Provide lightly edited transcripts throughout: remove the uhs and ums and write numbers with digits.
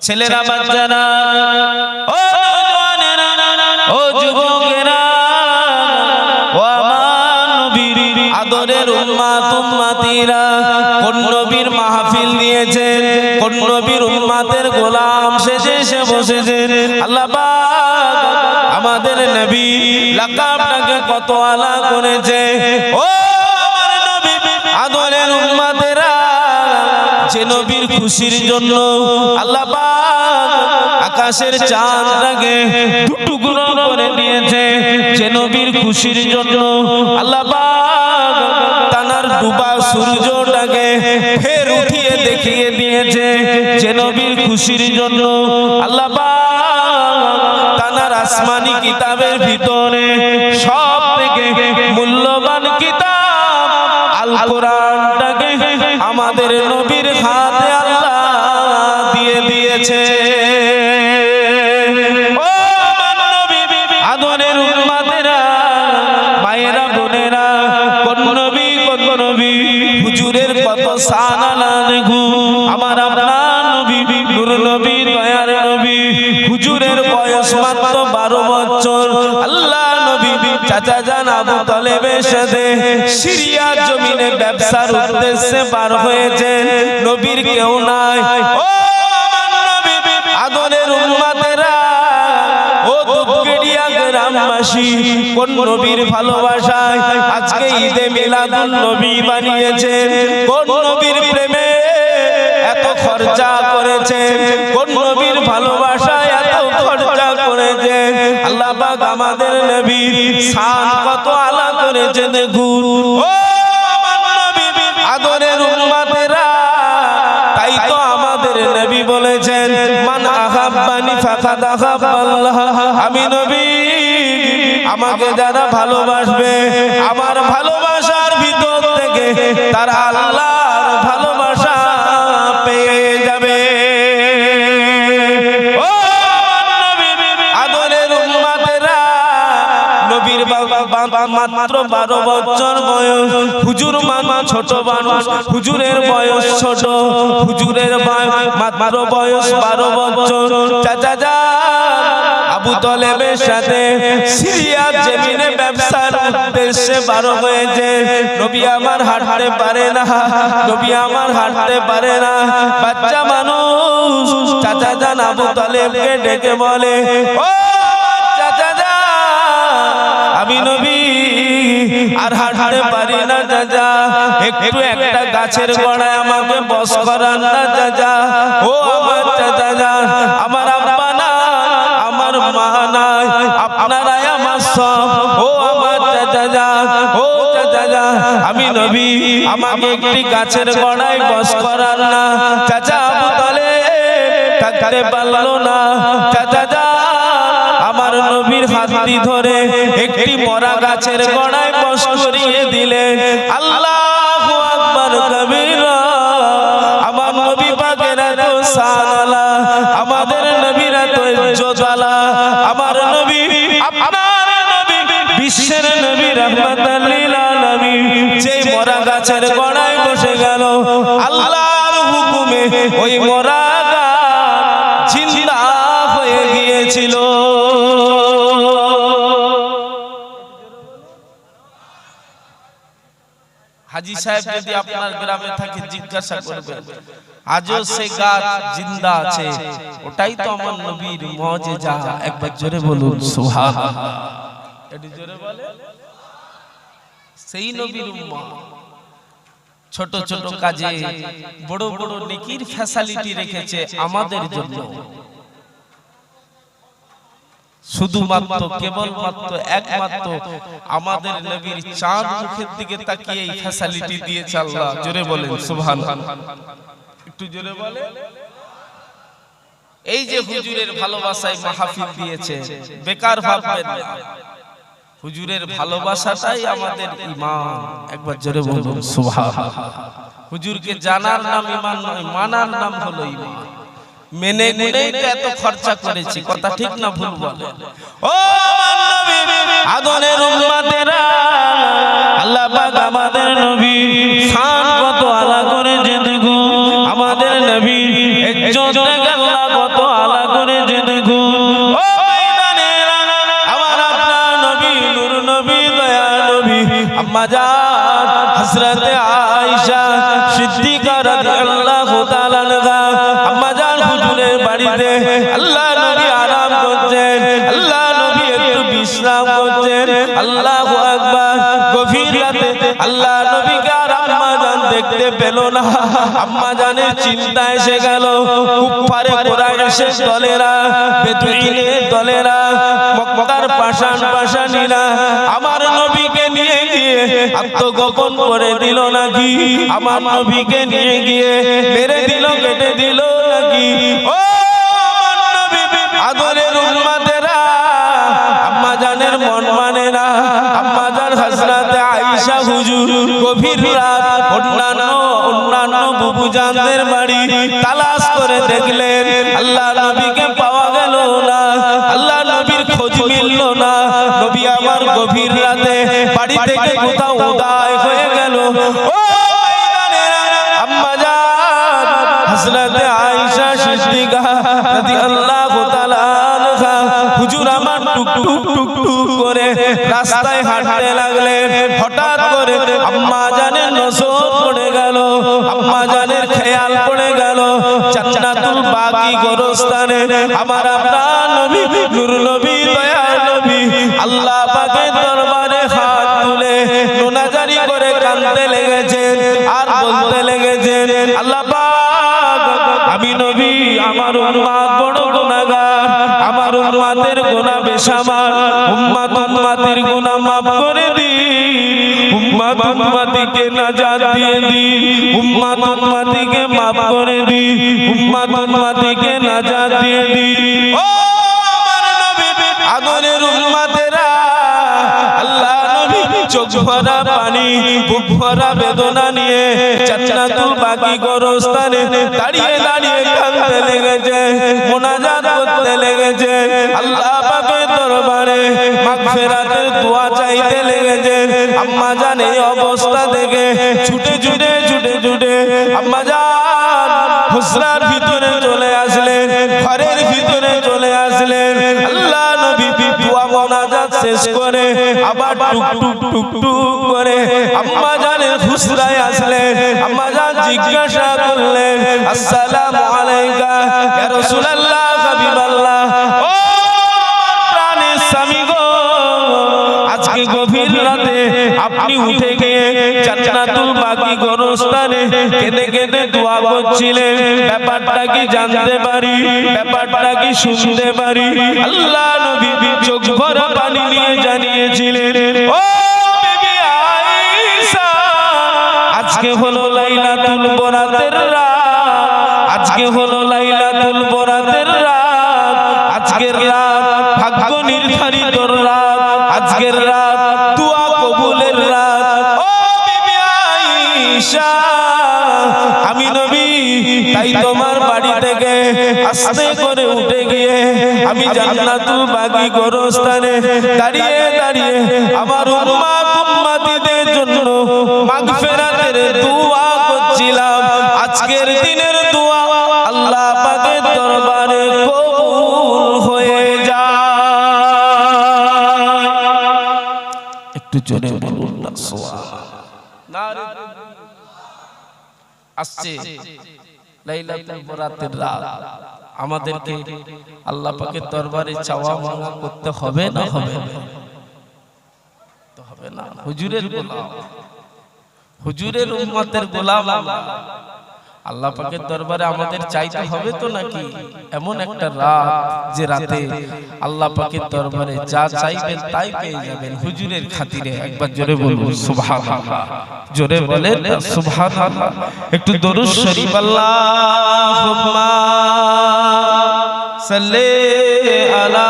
ছেলেরা বাচ্চারা ও জওয়ানেরা ও যুবকেরা ও আমার নবীর আদরের উম্মত উম্মতিরা কোন নবীর মাহফিল দিয়েছেন কোন নবীর উম্মতের গোলাম সেজে এসে বসেছেন আল্লাহ পাক আমাদের নবী লাকাবটাকে কত আলা করেছে ও আমার নবী আদরের উম্মতেরা যে নবীর খুশির জন্য আল্লাহ পাক আকাশের চাঁদটাকে টুকরো করে দিয়েছে যে নবীর খুশির জন্য আল্লাহ পাক তানার ডুবা সূর্যটাকে ফের উঠিয়ে দেখিয়ে দিয়েছে যে নবীর খুশির জন্য আল্লাহ পাক তানার আসমানি কিতাবের ভিতরে সবথেকে মূল্যবান কিতাব আল কোরআনটাকে আমাদের নবীর হাতে আল্লাহ দিয়ে দিয়েছে ও আমার নবী আদরের উম্মতেরা মায়েরা বোনেরা কোন নবী হুজুরের কত শান আলা দেখো আমার আপনার নবী নূর নবী দয়ার নবী হুজুরের বয়স মাত্র 12 বছর আল্লাহ নবী চাচা জান আবু তালেবের সাথে সিরিয়ার জমিনে ব্যবসার উদ্দেশ্যে পার হয়েছেন নবীর কেউ নাই ও আমার নবী আদরের উম্মতেরা ও দুধগড়িয়া গ্রামবাসী কোন নবীর ভালোবাসায় আজকে ঈদে মিলাদুন নবী বানিয়েছেন কোন নবীর প্রেমে এত খরচা করেছেন কোন নবীর ভালোবাসায় এত খরচা করেছেন আল্লাহ পাক আমাদের নবীর শান কত আলা করেছে দেখুন ও আমার নবী আদরের উম্মতেরা তাই তো আমাদের নবী বলেছেন মান আহাব্বানি ফাকাদ আহাব্বাল্লাহ আমি নবী আমাকে যারা ভালোবাসবে আমার ভালোবাসার ভিতর থেকে তারা আল্লাহর ভালোবাসা পেয়ে যাবে ও নবী আদরের উম্মতেরা নবীর মাত্র 12 বছর বয়স হুজুর ছোট মানুষ হুজুরের বয়স ছোট হুজুরের মাত্র বয়স 12 বছর চাচা জান আবু তালেবের সাথে সিরিয়ার জমিনে ব্যবসার উদ্দেশ্যে বার হয়েছে নবী আমার হাঁটতে পারে না নবী আমার হাঁটতে পারে না বাচ্চা মানুষ চাচা জান আবু তালেবকে ডেকে বলে ও চাচা জান আমি নবী আর হাঁটতে পারি না চাচা একটু একটা গাছের গোড়ায় আমাকে বস করান না চাচা ও আমার চাচা জান আমার আব্বা না আমার মা নাই আপনারাই আমার সব ও আমার চাচা জান ও চাচা জান আমি নবী আমাকে একটি গাছের গোড়ায় বস করান না চাচা আবু তালেব থাকতে পারলো না চাচা জান আমার নবীর হাতটি ধরে একটি মরা গাছের গোড়ায় বস করিয়ে দিলেন আল্লাহু আকবার কবীরা আমার নবী পাকের এত শান আলা আমাদের নবীর এত ইজ্জত আলা আমার নবী আপনার নবী বিশ্বের নবী রাহমাতাল লিল আলামিন যে মরা গাছের গোড়ায় বসে গেল আল্লাহর হুকুমে ওই মরা গাছ জিন্দা হয়ে গিয়েছিল হাজী সাহেব যদি আপনার গ্রামে থাকে জিজ্ঞাসা করবেন আজও সে গাছ জিন্দা আছে ওটাই তো আমার নবীর মুজিজা একবার জোরে বলুন সুবহানাল্লাহ এটি জোরে বলে সেই নবীর উম্মত ছোট ছোট কাজে বড় বড় নেকির ফ্যাসিলিটি রেখেছে আমাদের জন্য শুধুমাত্র কেবলমাত্র একমাত্র আমাদের নবীর চাঁদ মুখের দিকে তাকিয়ে এই ফ্যাসিলিটি দিয়েছে আল্লাহ জোরে বলেন সুবহানাল্লাহ একটু জোরে বলে এই যে হুজুরের ভালোবাসায় মাহফিল দিয়েছে বেকার ভাববেন না হুজুরের ভালোবাসাটাই আমাদের ঈমান একবার জোরে বলুন সুবহানাল্লাহ হুজুরকে জানার নাম ঈমান নয় মানার নাম হলো ঈমান মেনে গুনেই তো এত খরচা করেছি কথা ঠিক না ভুল বলে ও নবী আদরের উম্মতেরা আল্লাহ পাক আমাদের নবী শান কত আলা করে যে দেখো আমাদের নবী ইজ্জত আল্লাহ কত করে যে দেখুন ও ময়দানেরা আমার আপনার নবী নূর নবী দয়া নবী আম্মা জান হযরত আয়েশা সিদ্দিকা রাদিয়াল্লাহু তাআলা আনহা আম্মা জান হুজুরের বাড়িতে আল্লাহ নবী আরাম করছেন আল্লাহ নবী একটু বিশ্রাম করছেন আল্লাহু আকবার গভীর রাতে আল্লাহ নবীকে আর আম্মা জান দেখতে পেল না আম্মা জানের চিন্তা এসে গেল কুফারে কুরাইশের দলেরা বেদুইনের দলেরা মক্কার পাষাণীরা আমার নবীকে নিয়ে গিয়ে আত্মগোপন করে দিল নাকি আমার নবীকে নিয়ে গিয়ে মেরে দিল কেটে দিল নাকি ও আমার নবী আদরের উম্মতেরা আম্মা জানের মন মানে না আম্মা জান হযরত আয়েশা হুজুর গভীর রাত অন্যান্য বুবু জানদের বাড়ি তালাশ করে দেখলেন আল্লাহ নবীকে পাওয়া গেল না আল্লাহ নবীর খোঁজ মিলল না নবী আমার গভীর রাতে বাড়ি থেকে কোথাও উদায় হয়ে গেল ও ময়দানেরা আম্মা জান হযরত আয়েশা সিদ্দিকা রাদিয়াল্লাহু তাআলা আনহা হুজুর আমার টুক টুক টুক টুক করে রাস্তায় হাঁটতে লাগলেন হঠাৎ করে আম্মা জানের নজর পড়ে গেল আম্মা জানের খেয়াল পড়ে গেল জান্নাতুল বাকি গোরস্থানে আমার আপনার নবী নূর নবী দয়া নবী আল্লাহ পাকের দরবারে হাত তুলে মোনাজারি করে কাঁদতে লেগেছেন আর বলতে লেগেছেন আল্লাহ পাক আমি নবী আমার উম্মত বড় গুনাহগার আমার উম্মতের গুনাহ বেশামার উম্মতের গুনাহ মাফ করে দিন উম্মতিকে নাজাত দিয়ে দিন উম্মতিকে মাফ করে দিন উম্মতিকে নাজাত দিয়ে দিন ও আমার নবী আদরের উম্মতেরা আল্লাহ নবী চোখ ভরা পানি বুক ভরা বেদনা নিয়ে জান্নাতুল বাকি গোরস্থানে দাঁড়িয়ে দাঁড়িয়ে কাঁদতে লেগেছে মোনাজাত করতে লেগেছে আল্লাহ পাকের দরবারে মাগফিরাতের দোয়া চাইতে লেগেছে আম্মা জান এই অবস্থা দেখে ছুটে ছুটে ছুটে ছুটে আম্মা জান হুজরার ভিতরে চলে আসলেন ঘরের ভিতরে চলে আসলেন আল্লাহ নবী দোয়া মোনাজাত শেষ করে আবার টুক টুক টুক টুক করে আম্মা জানের হুজরায় আসলেন আম্মা জান জিজ্ঞাসা করলেন আসসালামু আলাইকা ইয়া রাসূলুল্লাহ হাবিবাল্লাহ ও প্রাণের স্বামী গো আজকে গভীর রাতে আপনি উঠে গিয়ে জান্নাতুল বাকি গোরস্থানে কেঁদে কেঁদে দোয়া করছিলেন ব্যাপারটা কি জানতে পারি ব্যাপারটা কি শুনতে পারি আল্লাহ নবী চোখ ভরা পানি নিয়ে জানিয়েছিলেন ও বিবি আয়েশা আজকে হলো লাইলাতুল বরাতের রাত আজকে হলো লাইলাতুল বরাতের রাত আজকের রাত ভাগ্য নির্ধারিত রাত আজকের রাত দোয়া কবুলের রাত ও বিবি আয়েশা আমি নবী তাই তোমার বাড়ি থেকে আস্তে করে উঠে গিয়ে আমি জান্নাতুল বাকি গোরস্থানে দাঁড়িয়ে দাঁড়িয়ে আমার উম্মতিদের জন্য মাগফিরাতের দোয়া করছিলাম আজকের দিনের দোয়া আল্লাহ পাকের দরবারে কবুল হয়ে যায় একটু জোরে বলুন না সুবহানাল্লাহ আসছে লাইলাতুল বরাতের রাত আমাদেরকে আল্লাহ পাকের দরবারে চাওয়া মাওয়া করতে হবে না হবে তো হবে না হুজুরের গোলাম হুজুরের উম্মতের গোলাম আল্লাহ পাকের দরবারে আমাদের চাইতে হবে তো নাকি এমন একটা রাত যে রাতে আল্লাহ পাকের দরবারে যা চাইবেন তাই পেয়ে যাবেন হুজুরের খাতিরে একবার জোরে বলুন সুবহানাল্লাহ জোরে বলেন সুবহানাল্লাহ একটু দরুদ শরীফ আল্লাহুম্মা সাল্লি আলা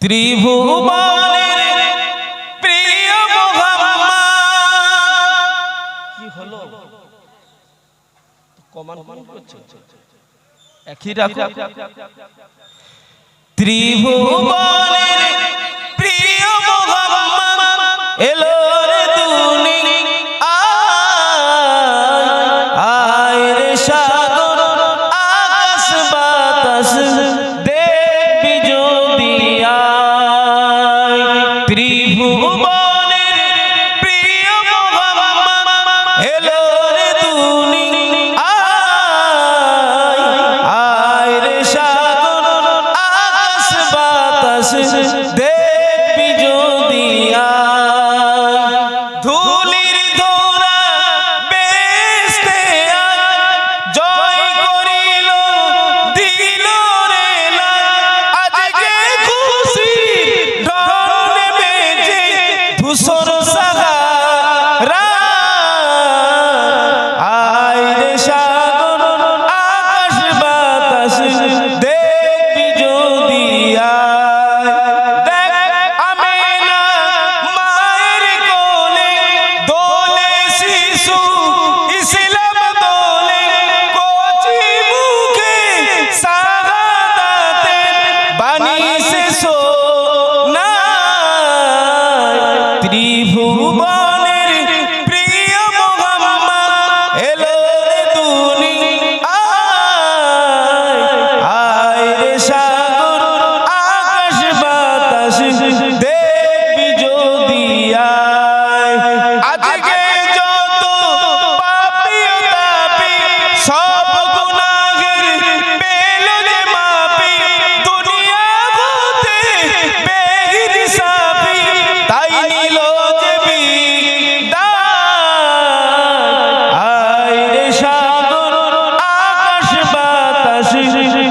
ত্রিভুবনের প্রিয় মুহাম্মদ কি হলো কমান করছে একই রাখো ত্রিভুবনের প্রিয় মোহাম্মদ এলো রে দুনিয়া আয় রে সাগর আকাশ বাতাস দেখবি যদি আয় ত্রিভুবনের প্রিয় মোহাম্মদ এলো রে দুনিয়া আয় রে সাগর আকাশ বাতাস দেখবি যদি আয় ধুলির ধরা বেহেশতে জয় করিল দিল রে আজকে খুশি ঢল নেমেছে ধূসর সাহারা আয় রে সাগর আকাশ বাতাস দেখবি যদি আয় দেখ আমেনা মায়ের কোলে দোলে শিশু ইসলাম দোলে কচি মুখে শাহাদাতে বাণী সে সোনা ত্রিভুবনের প্রিয় মোহাম্মদ এলো রে দুনিয়া আয় রে সাগর আকাশ বাতাস দেখবি যদি আয় আজকে যত পাপী ও তাপী সব গুনাহের পেল যে মাপি দুনিয়া হতে বেহিসাবি তাই নিল যে বিদায় আয় রে সাগর আকাশ বাতাস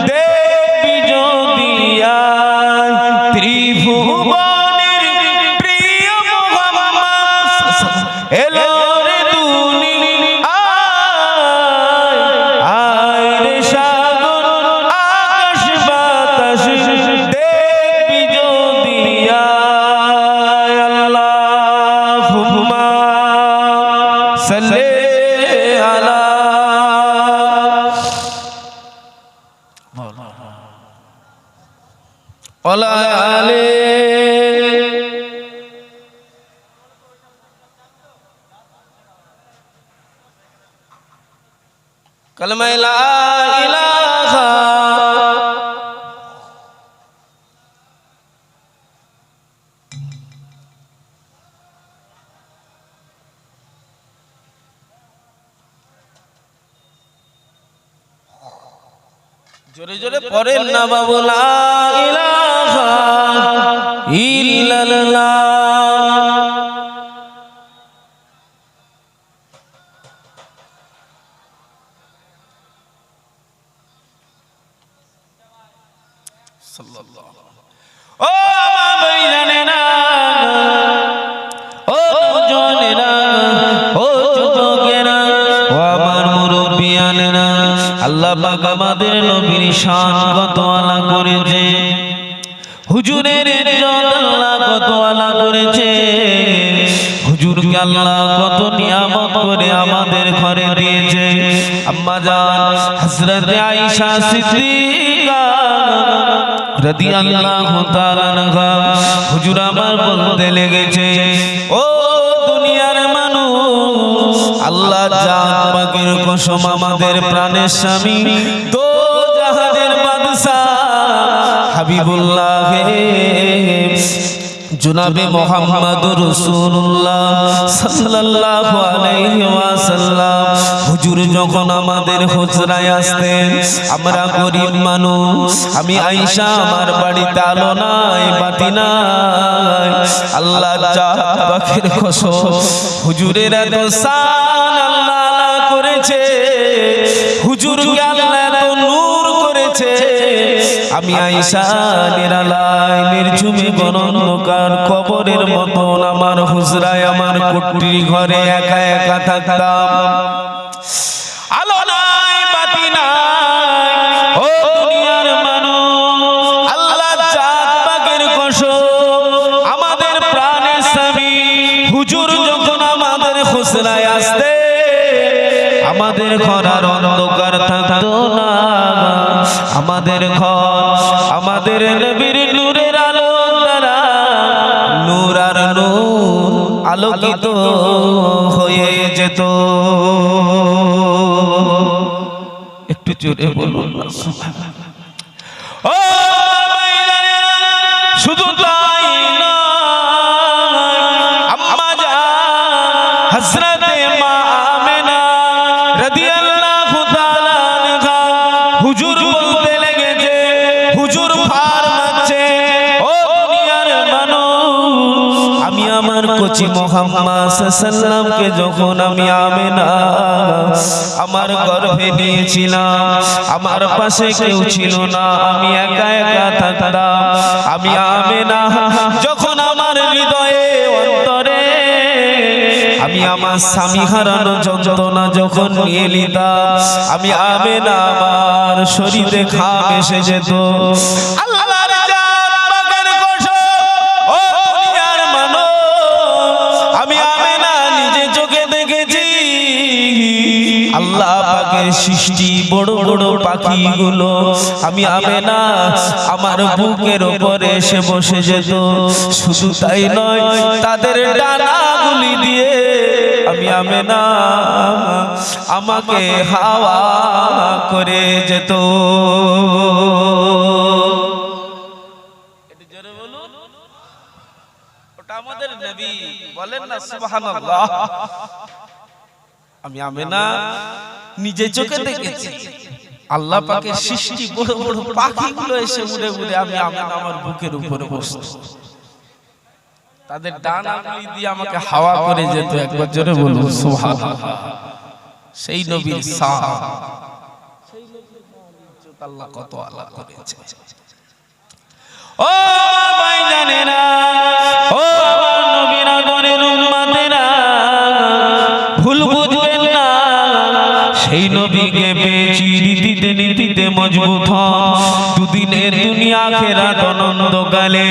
দেখবি যদি আয় ত্রিভুবনের প্রিয় মোহাম্মদ এলো রে দুনিয়া আয় রে সাগর আকাশ বাতাস দেখবি যদি আয় আল্লাহুম্মা সাল্লি আলা ওয়ালা আলি কালেমা লা ইলাহা জোরে জোরে পড়েন না বাবু লা ইলাহা ইল্লাল্লাহ ও মা বৈরানেরা ও জনেরা ও যুবকেরা ও আমার মুরব্বিয়ানেরা আল্লাহ পাক আমাদের নবীর শান কত আলা করেছে হুজুরের ইজ্জত আল্লাহ কত আলা করেছে হুজুরকে আল্লাহ কত নিয়ামত করে আমাদের ঘরে দিয়েছে আম্মা জান হযরত আয়েশা সিদ্দিকা রাদিয়াল্লাহু তাআলা আনহা হুজুর আমার বলতে লেগেছে ও দুনিয়ার মানুষ আল্লাহ জাত পাকের কসম আমাদের প্রাণের স্বামী দো জাহানের বাদশা হাবিবুল্লাহ জনাবে মুহাম্মদুর রাসূলুল্লাহ সাল্লাল্লাহু আলাইহি ওয়াসাল্লাম হুজুর যখন আমাদের হুজরায় আসতেন আমরা গরিব মানুষ আমি আয়েশা আমার বাড়িতে আলো নাই বাতি নাই আল্লাহ জাত পাকের কসম হুজুরের এত শান আল্লাহ করেছে হুজুরকে আল্লাহ এত নূর করেছে আমি আয়েশা নিরালায় নির্ঝুমে গণন্যকার কবরের মতন আমার হুজরায় আমার কুটির ঘরে একা একা থাকতাম আলো নাই বাতি নাই ও দুনিয়ার মানুষ আল্লাহ জাত পাকের কসম আমাদের প্রাণের স্বামী হুজুর যখন আমাদের হুজরায় আসতে আমাদের ঘর আর অন্ধকার থাকতো না আমাদের ঘর আমাদের নবীর নূরের আলো দ্বারা নূর আর নূর আলোকিত হয়ে যেত। একটু জোরে বলুন না সুবহানাল্লাহ। ও শুধু তাই নয়, আম্মা জান হযরতে মা আমেনা রাদিয়াল্লাহু তাআলা আনহা হুজুর বলতে লেগেছে, হুজুর ফরমাচ্ছে, ও দুনিয়ার মানুষ, আমি আমার কচি মুহাম্মদ সাল্লাল্লাহু আলাইহি ওয়াসাল্লামকে যখন আমি আমেনা আমার গর্ভে নিয়েছিলাম, আমার পাশে কেউ ছিল না, আমি একা একা থাকতাম। আমি আমেনা যখন আমার হৃদয়ে অন্তরে আমি আমার স্বামী হারানো যন্ত্রণা যখন নিয়ে নিতাম, আমি আমেনা আমার শরীরে ঘাম এসে যেত। আল্লাহর জান পাকের কসম, ও দুনিয়ার মানুষ, আমি আমেনা নিজে চোখে দেখেছি আল্লাহ পাকের সৃষ্টি বড় বড় পাখিগুলো আমি আমেনা আমার বুকের উপরে এসে বসে যেত। শুধু তাই নয়, তাদের ডানাগুলি দিয়ে আমি আমেনা আমাকে হাওয়া করে যেত। একটু জোরে বলুন, ওটা আমাদের নবী, বলেন না সুবহানাল্লাহ। আমি আমেনা নিজে চোখে দেখেছি আল্লাহ পাকের সৃষ্টি বড় বড় পাখিগুলো এসে উড়ে উড়ে আমি আমেনা আমার বুকের উপরে বসতো, তাদের ডানাগুলি দিয়ে আমাকে হাওয়া করে যেত। একবার জোরে বলুন সুবহানাল্লাহ। সেই নবীর শান, সেই নবীর ইজ্জত আল্লাহ কত আলা করেছে। ও ভাই জানেনা, ও নবীর আদরের উম্মতেরা, ভুল বুঝবেন না, সেই নবীকে পেয়েছি রীতিতে নীতিতে মজবুত হন। দুদিনের দুনিয়া আখিরাত অনন্তকালে।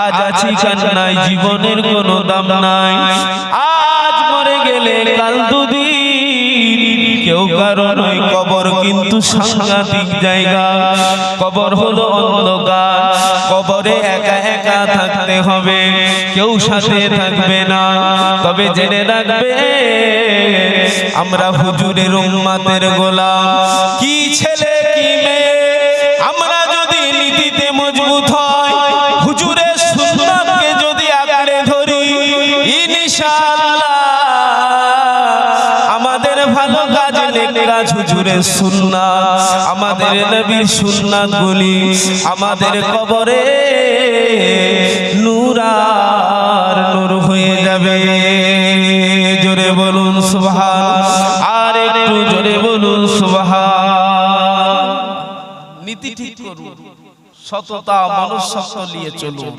আজ আছি কান্নায়, জীবনের কোনো দাম নাই। আজ মরে গেলে কাল দুদিন, কেউ কারো নয় কবর কিন্তু সাংঘাতিক জায়গা। কবর হলো অন্ধকার, কবরে একা একা থাকতে হবে, কেউ সাথে থাকবে না। তবে জেনে রাখবে আমরা হুজুরের উম্মতের গোলাম, কি ছেলে কি মেয়ে, আমরা যদি নীতিতে মজবুত হয়, হুজুরের সুন্নাতকে যদি আঁকড়ে ধরি, ইনশাআল্লাহ আমাদের ভালো কাজ নেক কাজ হুজুরের সুন্নাত, আমাদের নবীর সুন্নাতগুলি আমাদের কবরে নূর আর নূর হয়ে যাবে। জোরে বলুন সুবহান, আর একটু জোরে বলুন সুবহান। নীতি ঠিক করুন, সততা মনুষ্যত্ব নিয়ে চলুন।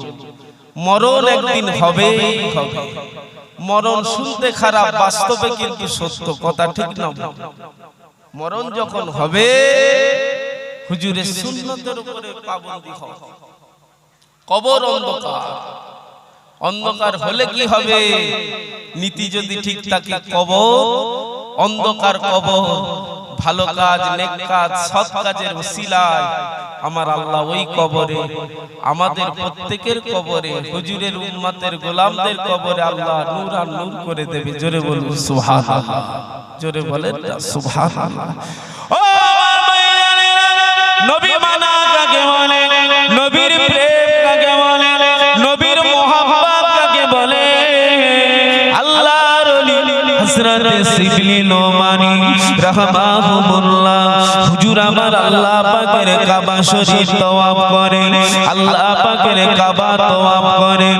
মরণ একদিন হবেই হবে। মরণ শুনতে খারাপ, বাস্তবে কিন্তু সত্য কথা, ঠিক না? মরণ যখন হবে, হুজুরের সুন্নতের উপরে পাবন্দী হবে। কবর অন্ধকার, অন্ধকার হলে কি হবে? নীতি যদি ঠিক থাকে, কবর অন্ধকার, কবর ভালো কাজ নেক কাজ সৎ কাজের ওসিলায় আমার আল্লাহ ওই কবরে, আমাদের প্রত্যেকের কবরে, হুজুরের উম্মতের গোলামদের কবরে আল্লাহ নূর আর নূর করে দেবে। জোরে বলুন সুবহানাল্লাহ, জোরে বলেন সুবহানাল্লাহ। ও নবী মানা কাকে বলে, নবীর প্রেম কাকে বলে, নবীর মোহাব্বত কাকে বলে? আল্লাহর ওলি হযরত শিবলি নোমানী রাহমাহুমুল্লাহ হুজুর আমার আল্লাহ পাকের কাবা শরীফ তওয়াফ করে, আল্লাহ পাকের কাবা তওয়াফ করে।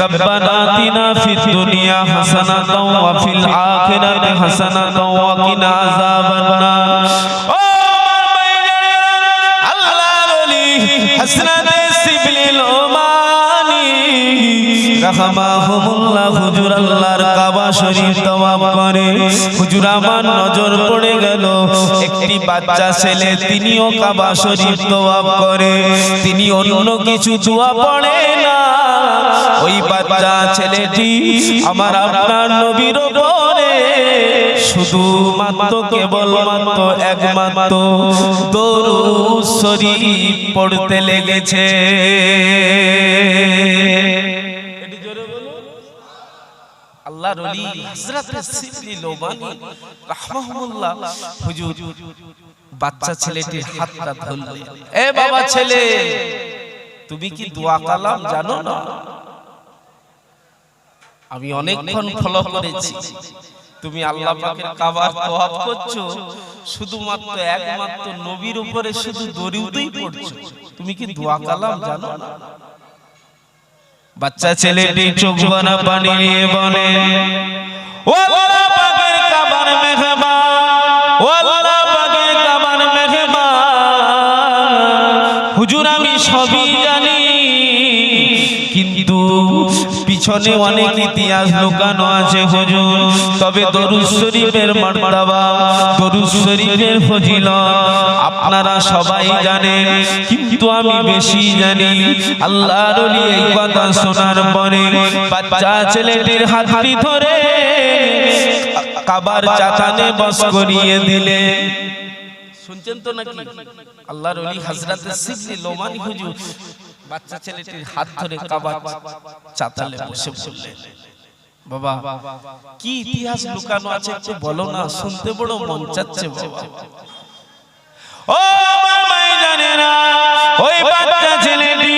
রব্বানা আতিনা ফিদ দুনিয়া হাসানাতাও ওয়া ফিল আখিরাতি হাসানাতাও ওয়া কিনা আযাবান নার। ও আল্লাহর ওলি হযরত শিবলি নোমানী রাহমাহুমুল্লাহ হুজুর আল্লাহর কাবা শরীফ তওয়াফ করে। হুজুর আমার নজর পড়ে গেল একটি বাচ্চা ছেলে, তিনিও কাবা শরীফ তওয়াফ করে, তিনি অন্য কিছু দোয়া পড়ে না। ওই বাচ্চা ছেলেটি আমার আপনার নবীর উপরে শুধুমাত্র কেবলমাত্র একমাত্র দরুদ শরীফ পড়তে লেগেছে। আল্লাহর ওলি হযরত সিবলি লোবানী রাহমাহুল্লাহ হুজুর বাচ্চা ছেলেটির হাতটা ধরলেন। এ বাবা ছেলে, তুমি কি দোয়া কালাম জানো না? আমি অনেকক্ষণ ফলো করেছি, তুমি আল্লাহ পাকের কাবার তওয়াফ করছো, শুধুমাত্র একমাত্র নবীর উপরে শুধু দরুদই পড়ছো, তুমি কি দোয়া কালাম জানো না? বাচ্চা ছেলেটি চোখ ভরা পানি নিয়ে বলে, ও আল্লাহ পাকের কাবার মেহমান, ও আল্লাহ পাকের কাবার মেহমান, হুজুর আমি সবই জানি, কিন্তু পিছনে অনেক ইতিহাস লুকানো আছে হুজুর। তবে দরুদ শরীফের মারতাবা, দরুদ শরীফের ফজিলত আপনারা সবাই জানেন, কিন্তু আমি বেশি জানি। আল্লাহর ওলি এই কথা শোনার পরে বাচ্চা ছেলেটির হাতটি ধরে কাবার চাতানে বস করিয়ে দিলে। শুনছেন তো নাকি? আল্লাহর ওলি হযরত সিবলি লোবানী হুজুর বাচ্চা ছেলেটির হাত ধরে কাবার চাতালে বসে পড়লেন। বাবা কি ইতিহাস লুকানো আছে একটু বলো না, শুনতে বড় মন চাচ্ছে বাবা। ও মামাই জানে না, ওই বাচ্চা ছেলেটি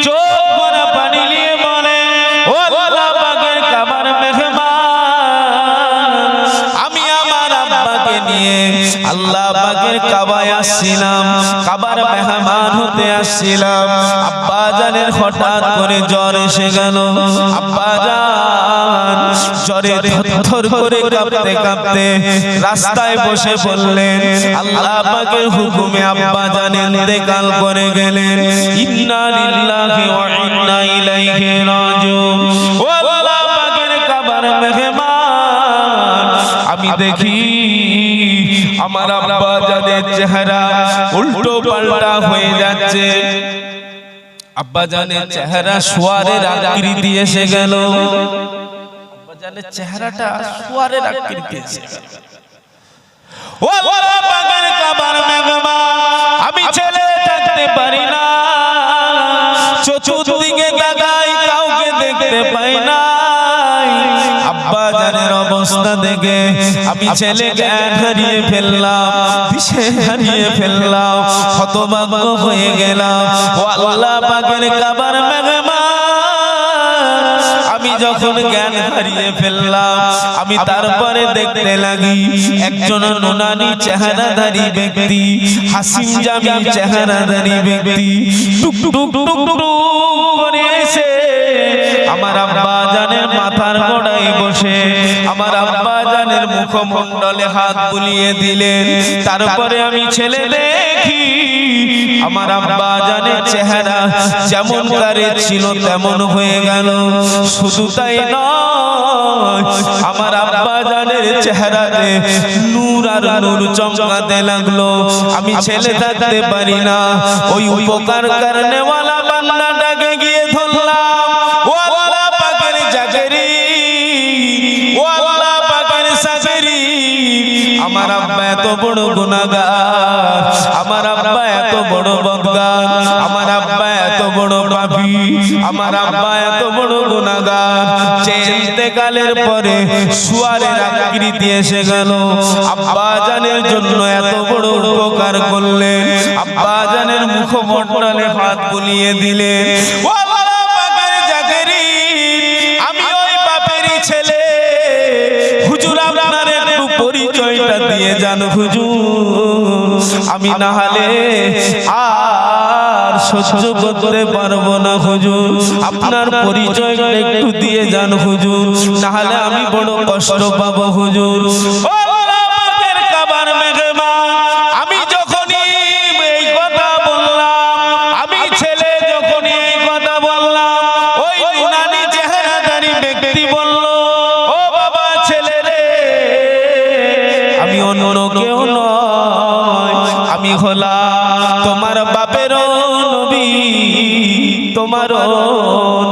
চোখ ভরা পানি নিয়ে বলে, ও আল্লাহ পাকের কাবার মেহমান, আমি আমার আব্বাকে নিয়ে আল্লাহ পাকের কাবায় আসছিলাম, কাবার মেহমান হতে আসছিলাম। আব্বা জানের হঠাৎ করে জ্বর এসে গেল। আব্বা জান জ্বরে থরথর করে কাঁপতে কাঁপতে রাস্তায় বসে পড়লেন। আল্লাহ পাকের হুকুমে আব্বা জান ইন্তেকাল করে গেলেন। ইন্না লিল্লাহি ওয়া ইন্না ইলাইহি রাজিউন। ও আল্লাহ পাকের কাবার মেহমান, আমি দেখি আমার আব্বা জানের চেহারা উল্টো পাল্টা হয়ে যাচ্ছে। আব্বা জানের চেহারা শুয়ারের আকৃতি এসে গেল। আব্বা জানের চেহারাটা শুয়ারের আকৃতি এসে গেল। ও আল্লাহ পাকের কাবার মেহমান, আমি ছেলে থাকতে পারি না, চতুর্দিকে তাকাই কাউকে দেখতে পাই না। আব্বা জানের অবস্থা দেখে আমি ছেলে জ্ঞান হারিয়ে ফেললাম, দিশে হারিয়ে ফেললাম, হতভাগ্য হয়ে গেলাম। ও আল্লাহ পাকের কাবার মেহমান, আমি যখন জ্ঞান হারিয়ে ফেললাম, আমি তারপরে দেখতে লাগি একজন নুনানি চেহারাধারী ব্যক্তি, হাসিম জামিল চেহারাধারী ব্যক্তি টুক টুক টুক টুক করে এসে আমার আব্বা জানের মাথার গোড়ায় বসে আমার আব্বা জানের মুখমণ্ডলে হাত বুলিয়ে দিলেন। তারপরে আমি ছেলে দেখি আমার আব্বা জানের চেহারা যেমন কারে ছিল তেমন হয়ে গেল। শুধু তাই নয়, আমার আব্বা জানের চেহারাতে নূর আর নূর চমকাতে লাগলো। আমি ছেলে থাকতে পারি না, ওই উপকার করনেওয়ালা বান্দাটাকে গিয়ে ধরলাম। ও আল্লাহ পাকের জাকেরি, ও আল্লাহ পাকের সাকেরি, আমার আব্বা এত বড় গুনাহগার, আমার আব্বা এত বড় বদগার, আমার আব্বা এত বড় পাপী, আমার আব্বা এত বড় গুনাহগার, যে ইন্তেকালের পরে শুয়ারের আকৃতি এসে গেল। আব্বা জানের জন্য এত বড় উপকার করলেন, আব্বা জানের মুখমণ্ডলে হাত বুলিয়ে দিলেন। ও আল্লাহ পাকের জাকেরি, আমি ওই বাপেরই ছেলে। হুজুর আপনার একটু পরিচয়টা দিয়ে যান হুজুর, আমি না হলে আর সহ্য করতে পারবো না হুজুর, আপনার পরিচয়টা একটু দিয়ে যান হুজুর, না হলে আমি বড় কষ্ট পাবো হুজুর। ও আল্লাহ পাকের কাবার মেহমান, আমি যখনই এই কথা বললাম, আমি ছেলে যখনই এই কথা বললাম, ওই নুনানি চেহারাধারী ব্যক্তি বলল, ও বাবা ছেলে রে, আমি অন্য কেউ নয়, আমি হলাম তোমার বাপেরও নবী, তোমারও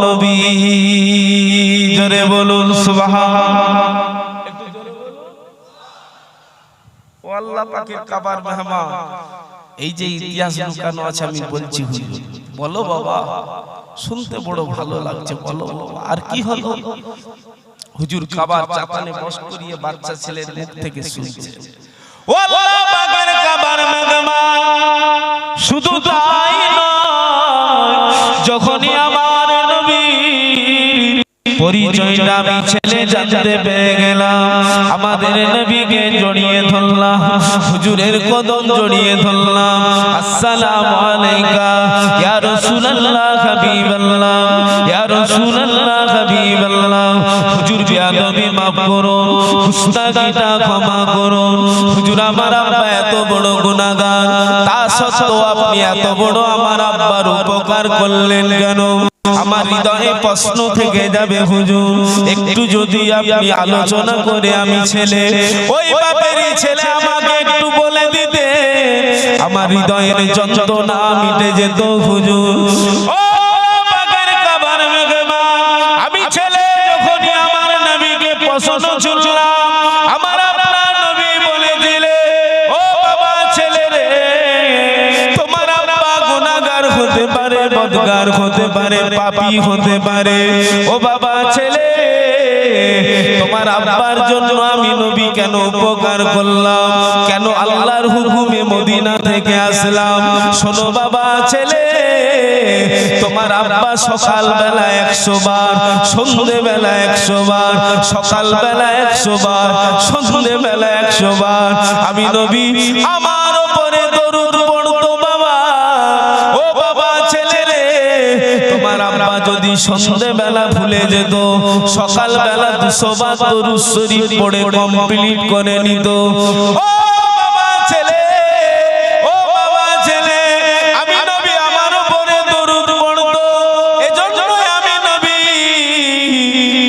নবী। জোরে বলুন সুবহান। আল্লাহ পাকের কাবার মেহমান, এই যে ইতিহাস লুকানো আছে আমি বলছি হুজুর, বলো বাবা, শুনতে বড় ভালো লাগছে, বলো বাবা আর কি হলো? হুজুর কাবার চাতানে বস করিয়ে বাচ্চা ছেলের মুখ থেকে শুনছে, ও আল্লাহ পাকের কাবার মেহমান, শুধু তাই নয়, যখনই আমার নবীর পরিচয়টা আমি ছেলে জানতে পেরে গেলাম, আমাদের নবীকে জড়িয়ে ধরলাম, হুজুরের কদম জড়িয়ে ধরলাম, আসসালামু আলাইকা ইয়া রাসূলুল্লাহ হাবিবাল্লাহ, ইয়া রাসূলুল্লাহ হাবিবাল্লাহ, হুজুর বেয়াদবি মাফ করুন, গুস্তাখিটা ক্ষমা করুন, হুজুর আমার আব্বা এত বড় গুনাহগার, তা সত্ত্বেও আপনি এত বড় আমার আব্বার উপকার করলেন কেন? আমার হৃদয়ে প্রশ্ন থেকে যাবে হুজুর, একটু যদি আপনি আলোচনা করে আমি ছেলে, ওই বাপেরই ছেলে আমাকে একটু বলে দিতে, আমার হৃদয়ের যন্ত্রণা মিটে যেত হুজুর। ও বাপের কাবার মেহমান, আমি ছেলে যখনই আমার নবীকে প্রশ্ন ছুড়লাম, আমার আপনার নবী বলে দিলে, ও বাবা ছেলে রে, তোমার আব্বা গুনাহগার হতে পারে, বদকার হতে পারে, পাপী হতে পারে, ও বাবা ছেলে, তোমার আব্বার জন্য আমি নবী কেন উপকার করলাম, কেন আল্লাহর হুকুমে মদিনা থেকে আসলাম? শোনো বাবা ছেলে, তোমার আব্বা সকাল বেলা 100 বার, সন্ধ্যে বেলা 100 বার, সকাল বেলা 100 বার, সন্ধ্যে বেলা 100 বার আমি নবী আমার উপরে দরুদ পড়তো বাবা। ও বাবা ছেলে রে, তোমার আব্বা যদি সন্ধ্যে বেলা ভুলে যেত, সকাল বেলা 200 বার দরুদ শরীফ পড়ে কমপ্লিট করে নিত। ও বাবা ছেলে, ও বাবা ছেলে, আমি নবী আমার উপরে দরুদ পড়তো, এজন্যই আমি নবী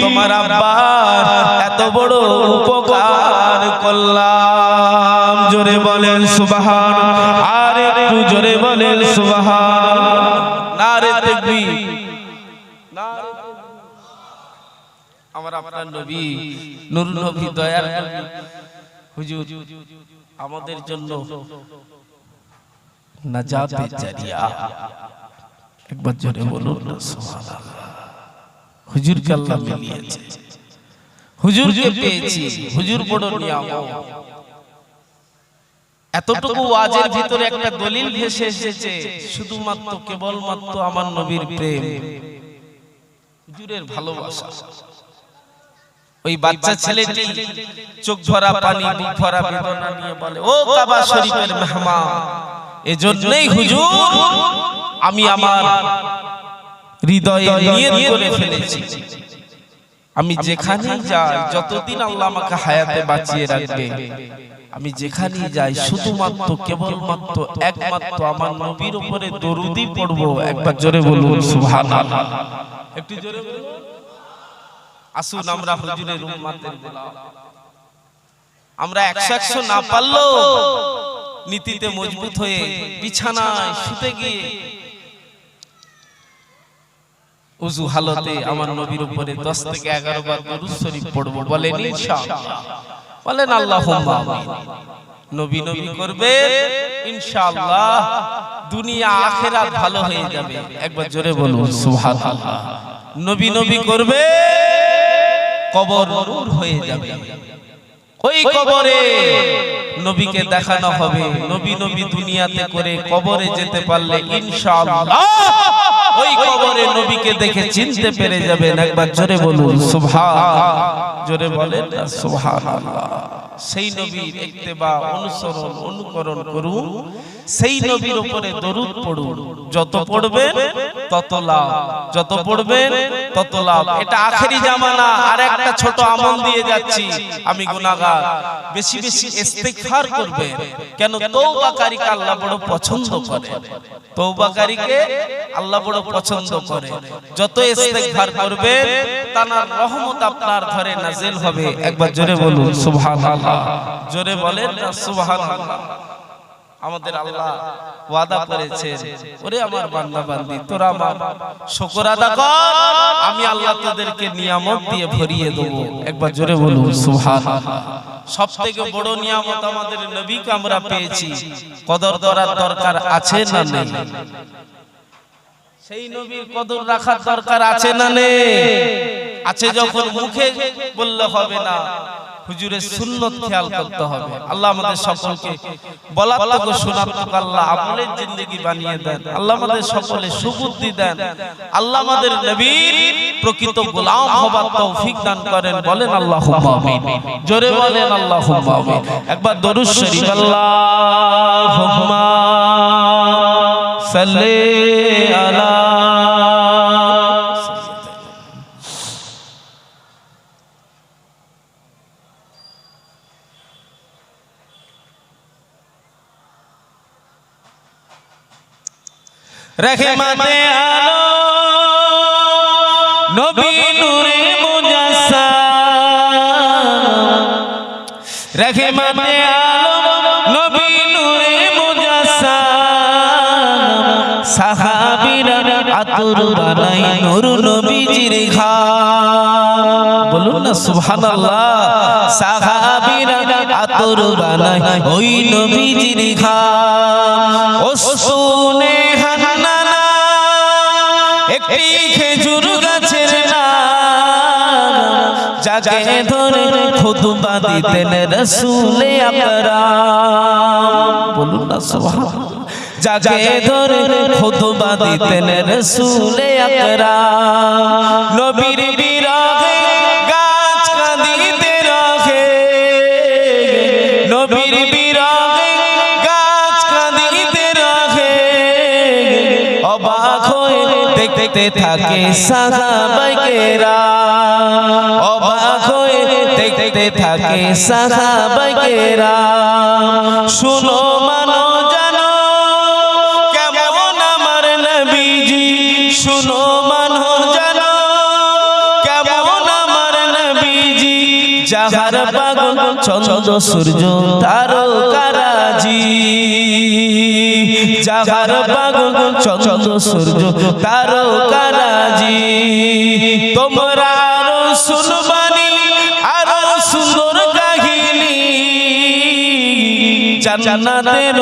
তোমার আব্বার এত বড় উপকার করলাম। জোরে বলেন সুবহান, আর একটু জোরে বলেন সুবহান, নারে তাকবীর। আমার আপনার নবী নূর নবী, দয়ার নবী হুজুর আমাদের জন্য নাজাতের জারিয়া, একবার জোরে বলুন না সুবহানাল্লাহ। হুজুরকে আল্লাহ মিলিয়েছে, হুজুরকে পেয়েছি, হুজুর বড় নিয়ামত। এতটুকু ওয়াজের ভিতরে একটা দলিল ভেসে এসেছে, শুধুমাত্র কেবলমাত্র আমার নবীর প্রেম, হুজুরের ভালোবাসা। ওই বাচ্চা ছেলেটি চোখ ভরা পানি, বুক ভরা বেদনা নিয়ে বলে, ও কাবা শরীফের মেহমান, এজন্যই হুজুর আমি আমার হৃদয়ে নিয়ত করে ফেলেছি, আমি যেখানে যাই, যতদিন আল্লাহ আমাকে হায়াতে বাঁচিয়ে রাখবে, আমি যেখানে যাই শুধুমাত্র কেবলমাত্র একমাত্র আমার নবীর উপরে দরুদই পড়বো। একবার জোরে বলুন সুবহানাল্লাহ, একটু জোরে বলুন। আসুন আমরা হুজুরের উম্মতের গোলাম, আমরা 100 না পারলেও নীতিতে মজবুত হয়ে বিছানায় শুতে গিয়ে উযু হালতে আমার নবীর উপরে 10 থেকে 11 বার দরুদ শরীফ পড়ব। বলেন ইনশাআল্লাহ, বলেন আল্লাহুম্মা আমিন। নবী নবী করবে ইনশাআল্লাহ, দুনিয়া আখিরাত ভালো হয়ে যাবে। একবার জোরে বলুন সুবহানাল্লাহ। নবী নবী করবে, কবর নূর হয়ে যাবে, ওই কবরে নবীকে দেখানো হবে। নবী নবী দুনিয়াতে করে কবরে যেতে পারলে ইনশাআল্লাহ ওই কবরে নবীকে দেখে চিনতে পেরে যাবেন। একবার জোরে বলুন সুবহানাল্লাহ, জোরে বলেন না সুবহানাল্লাহ। সেই নবীর ইত্তেবা, অনুসরণ, অনুকরণ করুন, সেই নবীর উপরে দরুদ পড়ুন। যত পড়বেন তত লাভ, যত পড়বেন তত লাভ। এটা আখেরি জামানা। আর একটা ছোট আমল দিয়ে যাচ্ছি, আমি গুনাহগার, বেশি বেশি ইস্তিগফার করবেন। কেন? তওবাকারীকে আল্লাহ বড় পছন্দ করে, তওবাকারীকে আল্লাহ বড় পছন্দ করে। যত ইস্তিগফার করবেন তার রহমত আপনার ঘরে নাজিল হবে। একবার জোরে বলুন সুবহানাল্লাহ, জোরে বলেন না সুবহানাল্লাহ। আমাদের আল্লাহ ওয়াদা করেছেন, ওরে আমার বান্দা বান্দি তোরা আমার শুকর আদা কর, আমি আল্লাহ তোদেরকে নিয়ামত দিয়ে ভরিয়ে দেব। একবার জোরে বলুন সুবহানাল্লাহ। সবথেকে বড় নিয়ামত আমাদের নবীকে আমরা পেয়েছি, কদর করার দরকার আছে না নেই? সেই নবীর কদর রাখার দরকার আছে না নেই? আছে, যখন মুখে বললে হবে না, হুজুরের সুন্নত খেয়াল করতে হবে। আল্লাহ আমাদের সকলকে বলার তো শোনার তো আল্লাহ আমলের জিন্দেগি বানিয়ে দেন। আল্লাহ আমাদের সকলে সুবুদ্ধি দেন। আল্লাহ আমাদের নবীর প্রকৃত গোলাম হবার তৌফিক দান করেন। বলেন আল্লাহুম্মা আমিন। জোরে বলেন আল্লাহুম্মা আমিন। একবার দরুদ শরীফ আল্লাহুম্মা সাল্লি আলা রহমতে আলম নবী নূরে মুজাসসাম, রহমতে আলম নবী নূরে মুজাসসাম, সাহাবীরা আতর বানাই নূর নবীজির ঘাম। বলুন না সুবহানাল্লাহ। সাহাবীরা আতর বানাই ওই নবীজির ঘাম। ও শুনে একটি খেজুর গাছের নাম, যাকে ধরে খুতবা দিতেন রাসূলে আকরাম। বলুন না সুবহানাল্লাহ। যাকে ধরে খুতবা দিতেন রাসূলে আকরাম। নবীর বিরহে গাছ কাঁদিতে রহে, নবীর বিরহে গাছ কাঁদিতে রহে, অবাক হয়ে দেখতে থাকে সাহাবায়ে কেরাম, অবাক হয়ে দেখতে থাকে সাহাবায়ে কেরাম। শুনো মানো জানো কেমন আমার নবীজি, শুনো মানো জানো কেমন আমার নবীজি, যাহার পাগল চন্দ্র সূর্য তারকারাজি, যাহার পাগল চন্দ্র সূর্য তারকারাজি। তোমরা আরো শুনবানি আরো সুন্দর কাহিনী, জান্নাতের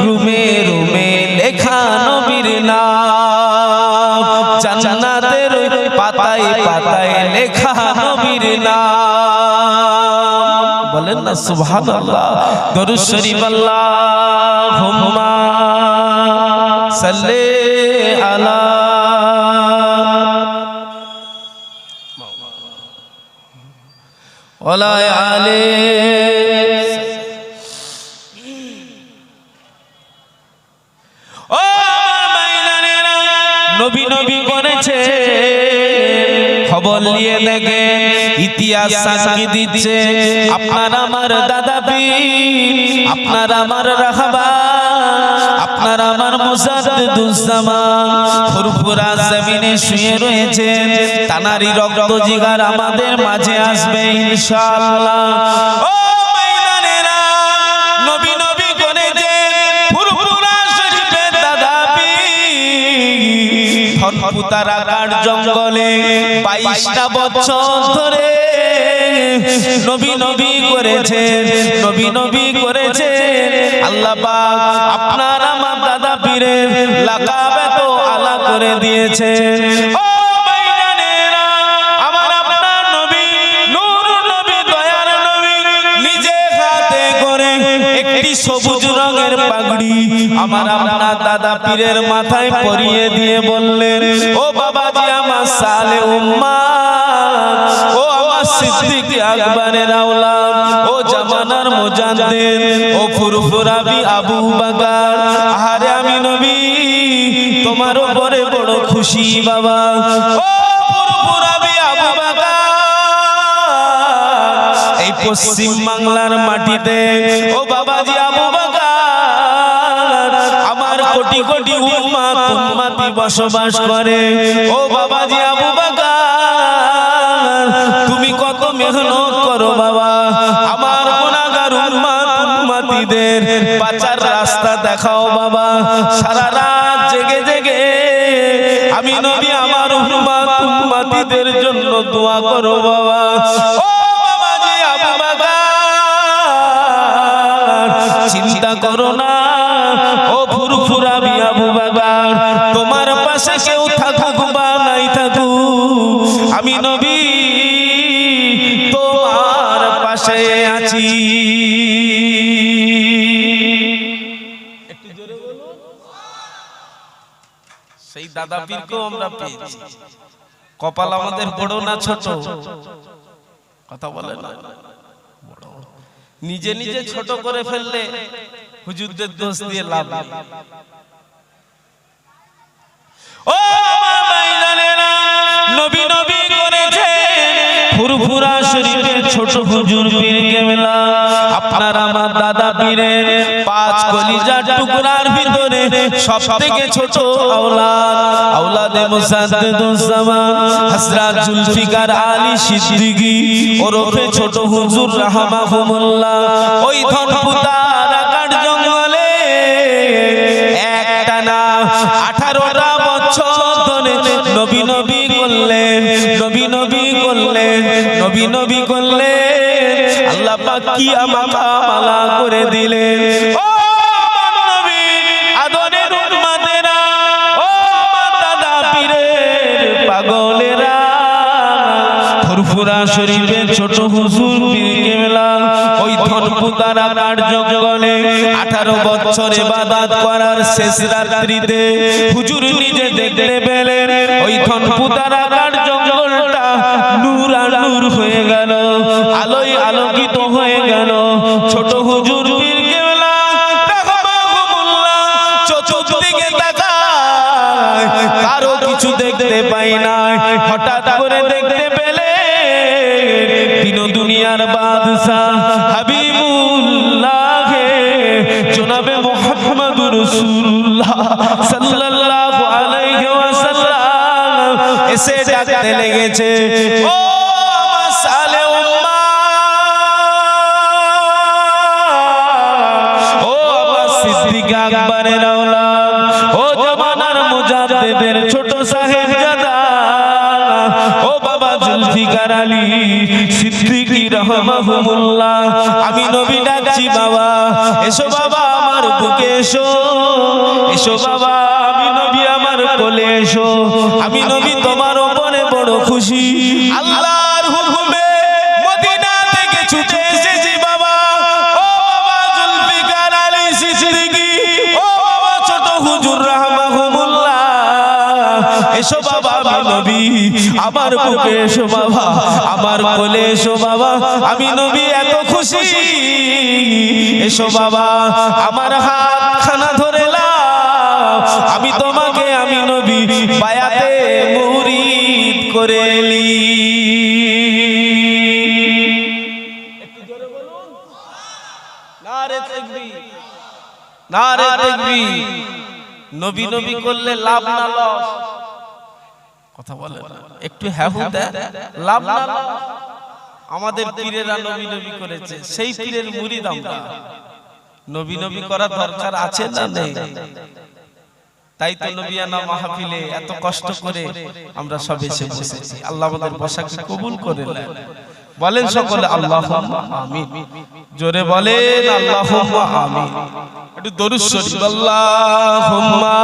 রুমে রুমে লেখা নবীর নাম, জান্নাতের পাতায় পাতায় লেখা নবীর নাম। বলেন না সুবহানাল্লাহ। দরুদ শরীফ আল্লাহুম্মা সাল্লি আলা ওয়ালা আলি। ও মাইনানেরা, নবী নবী করেছে খবর নিয়ে দেখে ইতিহাস সাক্ষী দিচ্ছে, আপনার আমার দাদা পীর, আপনার আমার রাহবার, আপনার আমার মুজাদ্দিদুজ্জামান ফুরফুরা জমিনে শুয়ে রয়েছেন। তানারই রক্ত জিগার আমাদের মাঝে আসবে ইনশাআল্লাহ। ও মাইনানেরা, নবী নবী করেছেন ফুরফুরা শরীফের দাদা পীর, ধনপুতারা কাঠ জঙ্গলে 22টা বছর ধরে নবী নবী করেছেন, নবী নবী করেছেন। আল্লাহ পাক আপনার আমার দাদা পীরের লাকাব এত আলা করে দিয়েছেন। ও মাইনানেরা, আমার আপনার নবী নূর নবী দয়ার নবী নিজে হাতে করে একটি সবুজ রঙের পাগড়ি আমার আপনার দাদা পীরের মাথায় পরিয়ে দিয়ে বললেন, ও বাবাজি আমার সালে উম্মাত, ও আমার সিদ্দিক আকবরের আওলাদ, ও জামানার মুজাদ্দিদ, ও ফুরফুরাবি আবু বকর, আরে আমি নবী তোমার উপরে বড় খুশি বাবা। ও ফুরফুরাবি আবু বকর, এই পশ্চিম বাংলার মাটিতে ও বাবাজি আবু বকর আমার কোটি কোটি উম্মত উম্মতি বসবাস করে। ও বাবাজি আবু বকর, তুমি কত মেহনত করো বাবা, আমার গুনাহগার উম্মত উম্মতিদের বাঁচার রাস্তা খাও বাবা, সারা রাত জেগে জেগে আমি নবী আমার উম্মতিদের জন্য দোয়া করো বাবা। ও বাবা জি আবু বকর, চিন্তা করো না ও ফুরফুরা বি আবু বকর, তোমার পাশে কেউ থাকুক বা নাই থাকুক, আমি নবী তোমার পাশে আছি। একটু জোরে বলুন। সেই দাদা পীরকেও আমরা পেয়েছি। কপাল আমাদের বড় না ছোট? কথা বলে না, নিজে নিজে ছোট করে ফেললে হুজুরদের দোষ দিয়ে লাভ নেই। ও ভাইজানেরা, নবী নবী করেছে ফুরফুরা শরীফের ছোট হুজুর পীর কেবলা। আপনার আমার দাদা পীরের 5 কলিজার টুকরার ভিতরে সবথেকে ছোট আওলাদ, আওলাদে মুসাদ্দিদুস জামান হযরত জুলফিকার আলী সিদ্দিকী ওরফে ছোট হুজুর রাহমাহুমুল্লাহ। ওই ধনপুতার আকার জঙ্গলে একটানা 18টা বছর ধরে নবী নবী করলেন, নবী নবী করলেন, নবী নবী করলেন। আল্লাহ পাক কি আমাকে মালা করে দিলেন। ও নবী আদরের উম্মতেরা, ও দাদা পীরের পাগলেরা, ফুরফুরা শরীফের ছোট হুজুর পীর কেবলা ওই ধনপুতার আকার জঙ্গলে 18 বছর ইবাদত করার শেষ রাত্রিতে হুজুর নিজে দেখতে পেলেন ওই ধনপুতার আকার জঙ্গলটা নূর আর নূর হয়ে গেল, আলোয় আলোকিত হয়ে গেল। ছোট হুজুর পীর কেবলা রাহমাহুমুল্লাহ চতুর্দিকে তাকায়, কারো কিছু দেখতে পাই না। হঠাৎ করে দেখতে পেলে দিন দুনিয়ার বাদশা হাবিবুল্লাহ জনাবে মুহাম্মদুর রাসূলুল্লাহ সাল্লাল্লাহু আলাইহি ওয়াসাল্লাম এসে ডাকতে লেগেছে, ও আমার সালে উম্মাহ, ও আমার সিদ্দিক আকবরের আওলাদ, ও জামানার মুজাদ্দিদের ছোট সাহেবজাদা, ও বাবা জুলফিকার আলী সিদ্দিকী রাহমাহুমুল্লাহ, আমি নবী ডাকছি বাবা, এসো বাবা আমার বুকে এসো, এসো বাবা আমি নবী আমার কোলে এসো। আমি নবী তোমার উপরে বড় খুশি, আল্লাহর হুকুমে মদিনা থেকে ছুটে এসেছি বাবা। ও বাবা জুলফিকার আলী সিদ্দিকী, ও বাবা ছোট হুজুর রাহমাহুমুল্লাহ, এসো বাবা আমি নবী আমার বুকে এসো বাবা, আমার কোলে এসো বাবা, আমি নবী এত খুশি। এসো বাবা আমার হাতখানা ধরে নাও, আমি তোমাকে আমি নবী বায়াতে মুরিদ করে এলি। একটু জোরে বলুন, নারে তাকবীর, নারে তাকবীর। নবী নবী করলে লাভ না লস? কথা বলে একটু হ্যাঁ দেয়, লাভ না লস? আমাদের পীরেরা নবী নবী করেছে, সেই পীরের মুরিদ আমরা। নবী নবী করার দরকার আছে না নেই? তাই তো নবিয়ানা মাহফিলে এত কষ্ট করে আমরা সব এসে বসেছি। আল্লাহ আমাদের বসাকে কবুল করে নেন। বলেন সকলে আল্লাহুম্মা আমিন, জোরে বলেন আল্লাহুম্মা আমিন। একটু দরুদ শরীফ আল্লাহুম্মা।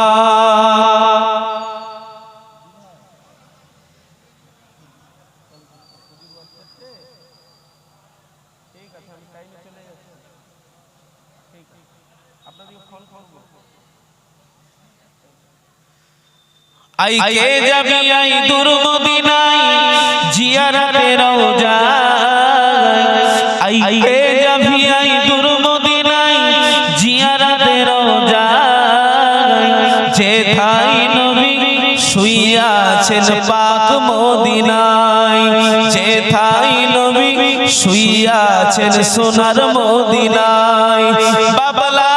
আই কে যাবি আই দূর মদিনায় জিয়ারতে রওজা, আই কে যাবি আই দূর মদিনায় জিয়ারতে রওজা, যেথায় নবী শুইয়া আছেন পাক মদিনায়, যেথায় নবী শুইয়া আছেন সোনার মদিনায়। বাবলা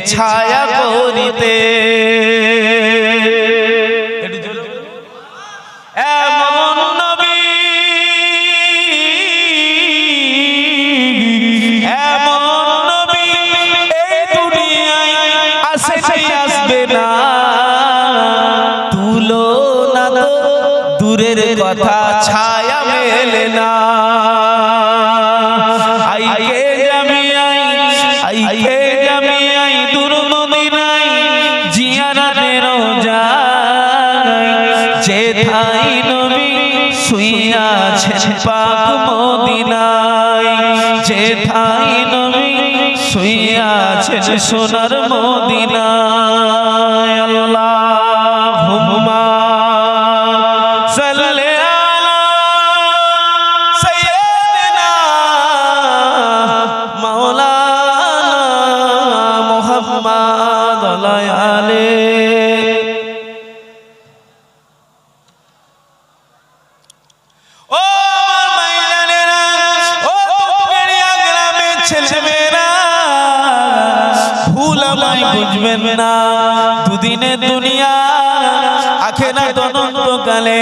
ছায়া করিতে এমন নবী এমন নবী এই দুনিয়ায় আসবে না তুলনা তো দূরের কথা ছায়া মেলে না আইকে জামিয়াই দূর মদিনায় জিয়ারতের যায় যেথায় নবী শুইয়া আছেন পাক মদিনায় যেথায় নবী শুইয়া আছেন সোনার মদিনায় আল্লাহুম্মা সাল্লি আলা সাইয়্যিদিনা মাওলানা মুহাম্মদ আলাইহি ও মাইলানেরা ও বেরিয়া গ্রামের ছেলেমেয়েরা ভুল আমায় বুঝবেন না দুদিনের দুনিয়া আখেরাত অনন্তকালে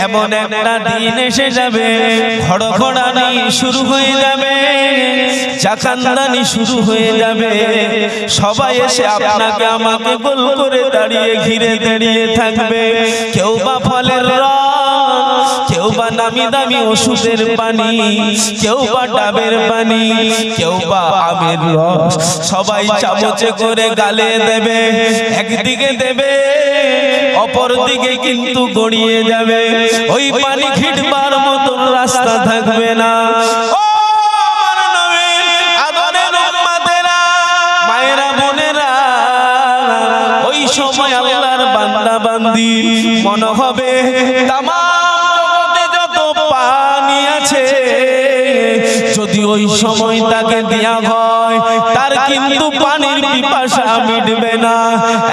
এমন একটা দিন এসে যাবে খড়খড়ানি শুরু হয়ে যাবে জাকান্দানি শুরু হয়ে যাবে সবাই এসে আপনাকে আমাকে গোল করে দাঁড়িয়ে ঘিরে দাঁড়িয়ে থাকবে কেউ বা ফলের রস কেউ বা নামি দামি ওষুধের পানি কেউ বা ডাবের পানি কেউ বা আমের রস সবাই চামচে করে গালে দেবে একদিকে দেবে অপর দিকে কিন্তু গড়িয়ে যাবে ওই পানি খিটবার মতো রাস্তা থাকবে না ও আমার নবী আদরের উম্মতেরা মায়েরা বোনেরা ওই সময় আল্লাহর বান্দা বান্দি মনে হবে তামাম জগতে যত পানি আছে যদি ওই সময় তাকে দেয়া হয় তার কিন্তু পানির পিপাসা মিটবে না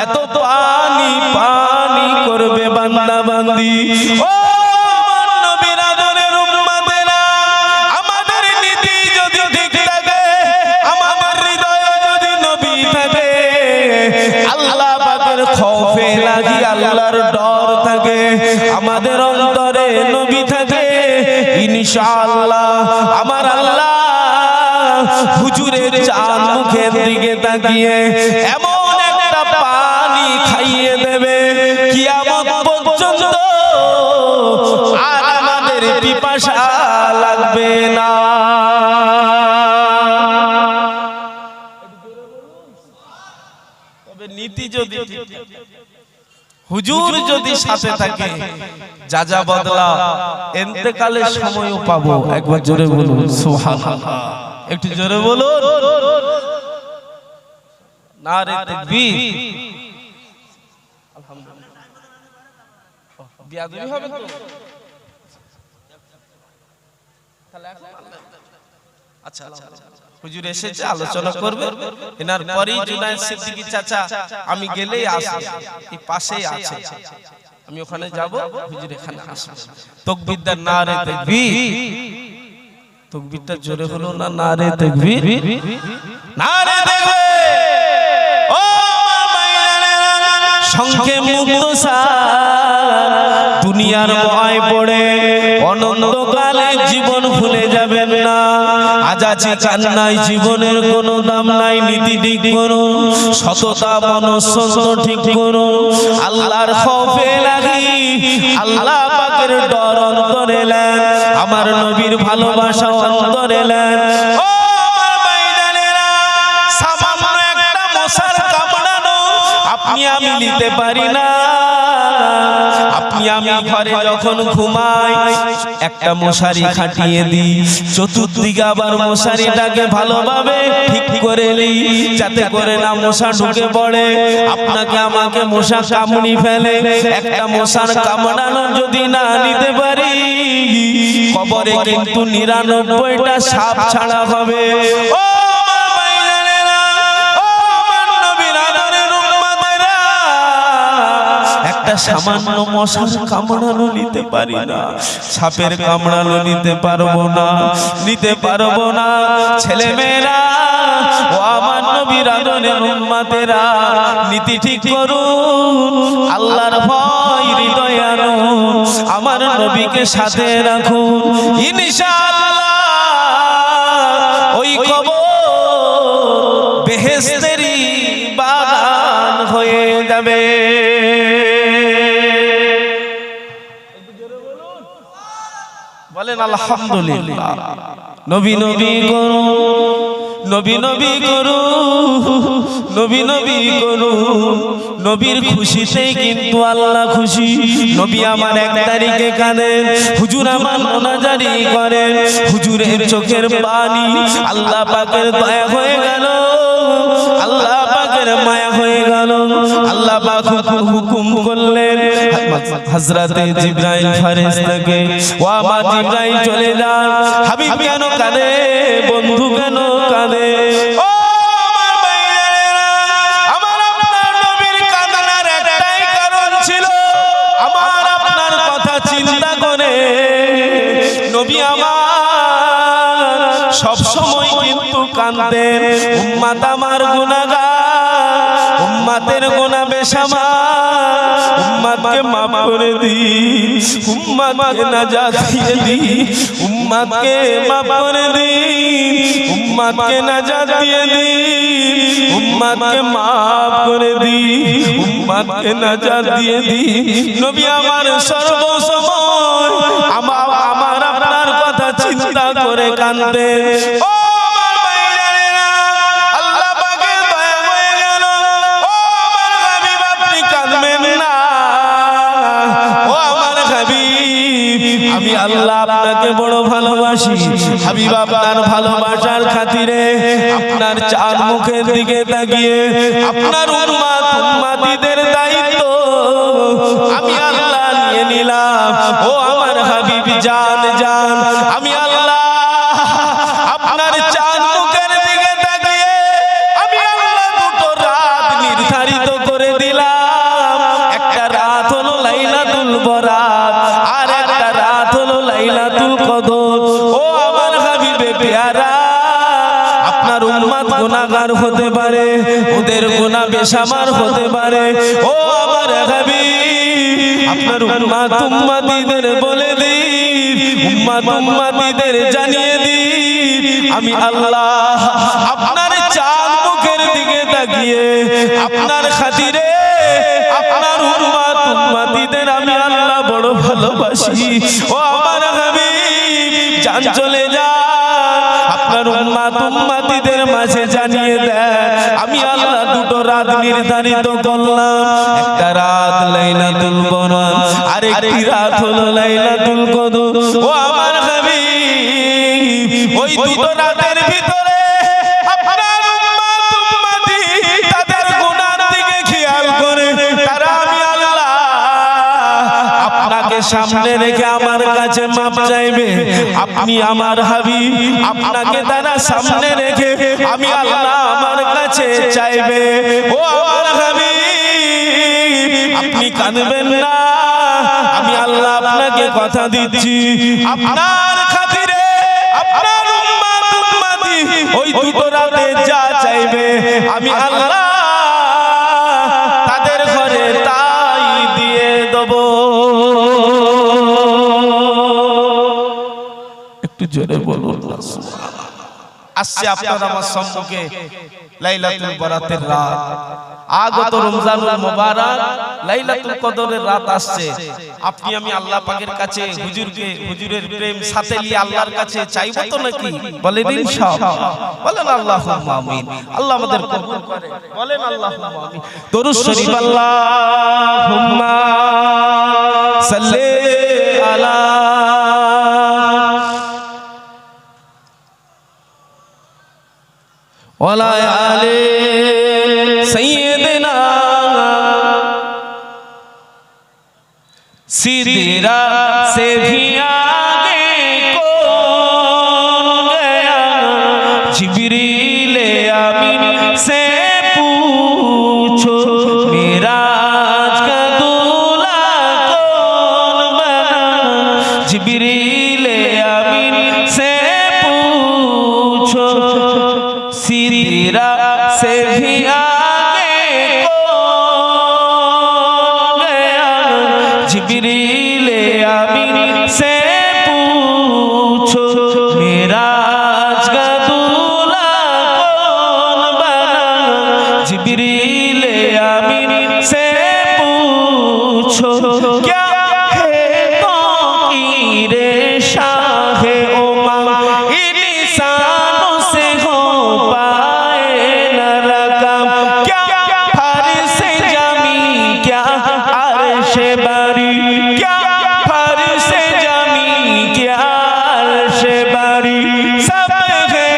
এত পানি পানি করবে বান্দা বান্দি ও আমার নবীর আদরের উম্মতেরা আমাদের নীতি যদি ঠিক থাকে আমাদের হৃদয়ে যদি নবী থাকে আল্লাহ পাকের খৌফে লাগি আল্লাহর ডর থাকে আমাদের অন্তরে নবী থাকে ইনশাআল্লাহ আমার আল্লাহ হুজুরের চাঁদ মুখের দিকে তাকিয়ে এমন একটা পানি খাইয়ে দেবে কিয়ামত পর্যন্ত আর আমাদের পিপাসা লাগবে না তবে নীতি যদি হুজুর যদি সাথে থাকে যা যা বদলা ইন্তেকালের সময়ও পাবো একবার জোরে বলুন সুবহানাল্লাহ একটু জোরে বলুন নারে তাকবীর আলহামদুলিল্লাহ বিয়াদবি হবে তো তাহলে আচ্ছা হুজুর এসেছে আলোচনা করবে এনার পরেই জুনায়েদ সিদ্দিকী চাচা আমি গেলেই আসবে এই পাশেই আছে আমি ওখানে যাব হুজুর এখানে আসবে তাকবীরদার নারে তাকবীর তাকবীরটা জোরে হলো না নারে তাকবীর নারে তাকবীর ও মাইলানেরা সংখ্যে মুক্তসার দুনিয়ার ভয় পড়ে অনন্তকালে জীবন ভুলে যাবেন না আজ আছে কান্নাই জীবনের কোনো দাম নাই নীতি ঠিক করুন সততা মনঃসত্ব ঠিক করুন আল্লাহর খৌফে লাগি আল্লাহ পাকের ডর অন্তরে নেন আমার নবীর ভালোবাসা অন্তরে নেন ও আমার ভাইজানেরা সামান্য একটা মশার কামড়ানো আপনি আমি নিতে পারি না আপনি আমি ঘরে যখন ঘুমাই একটা মশারি খাটিয়ে দিই চতুর্দিকে আবার মশারিটাকে ভালোভাবে ঠিক করে নিই যাতে করে না মশা ঢুকে পড়ে আপনাকে আমাকে মশা কামড়ি ফেলে একটা মশার কামড়ানো যদি না নিতে পারি কবরে কিন্তু ৯৯টা সাপ ছাড়া হবে ও একটা সামান্য মশার কামড়ানো নিতে পারি না সাপের কামড়ানো নিতে পারবো না ছেলে মেয়েরা ও আমার নবীর আদরের উম্মতেরা নীতি ঠিক করুন, আল্লাহর ভয় হৃদয়ে আনুন, আমার নবীকে সাথে রাখুন, ইনশাআল্লাহ ওই কবর বেহেশতেরই বাগান হয়ে যাবে। বলেন আলহামদুলিল্লাহ। নবী নবী করুন, নবী নবী করুন, নবী নবী করুন, নবীর খুশিতেই কিন্তু আল্লাহ খুশি। নবী আমার 1 তারিখে কাঁদেন, হুজুর আমার মোনাজারি করেন, হুজুরের চোখের পানি আল্লাহ পাকের দয়া হয়ে গেল, আল্লাহ পাকের মায়া হয়ে গেল। আল্লাহ পাক হুকুম করলেন হযরতে জিবরাইল ফেরেশতাকে, ও আমার জিবরাইল চলে যান। হাবিব কেন কাঁদে, বন্ধু কেন কাঁদে? ও আমার ভাইয়েরা, আমার আপনার নবীর কাঁদনার একটাই কারণ ছিল, আমার আপনার কথা চিন্তা করে নবী আমার সব সময় কিন্তু কাঁদতেন। উম্মত আমার গুনাহগার, উম্মতের গুনাহ বেশামার, উম্মতকে মাফ করে দি, উম্মতকে নাজাত দিয়ে দি, উম্মতকে মাফ করে দি, উম্মতকে নাজাত দিয়ে দি, উম্মতকে মাফ করে দি, উম্মতকে নাজাত দিয়ে দি। নবী আমার সর্বসময় আমার আপনার কথা চিন্তা করে কাঁদতেন। ও আমার ভাইয়েরা, আল্লাহ পাকের দয়া হয়ে গেল। ও আমার হাবিব, আপনি কাঁদবেন না। ও আমার হাবিব, আমি আল্লাহ আপনাকে বড় ভালোবাসি। হাবিব, আপনার ভালোবাসার খাতিরে আপনার চার মুখের দিকে তাকিয়ে আপনার উম্মতিদের দায়িত্ব আমি আল্লাহ নিয়ে নিলাম। ও আমার হাবিব, জান জান, আমি আল্লাহ আপনার চার মুখের দিকে তাকিয়ে আমি আল্লাহ 2টো রাত নির্ধারিত করে দিলাম। একটা রাত হলো লাইলাতুল বরাত, আর একটা রাত হলো লাইলাতুল কদর। ও আমার হাবিবে পেয়ারা, আপনার উম্মত গুনাহগার হতে পারে, ওদের গুনাহ বেশামার হতে পারে। ও আমার হাবিব, আপনার উম্মত উম্মতিদের বলে দিন, উম্মত উম্মতিদের জানিয়ে দিন, আমি আল্লাহ আপনার চাঁদ মুখের দিকে তাকিয়ে আপনার খাতিরে আপনার উম্মত উম্মতিদের আমি আল্লাহ বড় ভালোবাসি। ও আমার হাবিব, জান চলে যা, আপনার উম্মত উম্মতিদের মাঝে জানিয়ে দেন, আমি আল্লাহ 2টো রাত নির্ধারিত করলাম। একটা রাত লাইলাতুল বরাত, আরেকটি রাত হলো লাইলাতুল কদর। ও আমার হাবিব, ওই 2টো রাতের ভিতরে আপনার উম্মত উম্মতি তাদের গুনার দিকে খেয়াল করে তারা আমি আল্লাহ আপনাকে সামনে রেখে আমার কাছে মাপ চাইবে। আপনি আমার হাবিব, আপনাকে তারা সামনে রেখে আমি আল্লাহ আমার কাছে চাইবে। ও আমার হাবিব, আপনি কাঁদবেন না, আমি আল্লাহ আপনাকে কথা দিচ্ছি, আপনার খাতিরে আপনার উম্মত উম্মতি ওই 2টো রাতে যা চাইবে আমি আল্লাহ তাদের ঘরে তাই দিয়ে দেব। একটু জোরে বলুন। আসছে আপনার আমার সম্মুখে লাইলাতুল বরাতের রাত, আগত রমজানুল মুবারক লাইলাতুল কদরের রাত আসছে। আপনি আমি আল্লাহ পাকের কাছে হুজুরের প্রেম সাথে নিয়ে আল্লাহর কাছে চাইবো তো নাকি? বলেন ইনশাআল্লাহ, বলেন আল্লাহুম্মা আমিন। আল্লাহ আমাদের কবুল করে, বলেন আল্লাহুম্মা আমিন। দরুদ শরীফ আল্লাহুম্মা সাল্লি আলা ওয়ালা আলি সাইয়্যিদিনা सिदरा से भी आगे कौन गया, जिब्रील अमीन से पूछो मेराज का दूल्हा कौन बना, जिब्रील अमीन से पूछो सिदरा से भी आगे कौन गया जिब्रील अमीन से पूछो मेराज का दूल्हा कौन बना जिब्रील अमीन से पूछो क्या है तो की रे शाह उमा इंसानों से हो पाए न रकम क्या फर्श जमी क्या अर्श बरी क्या फर्श जमी क्या अर्श बरी सब है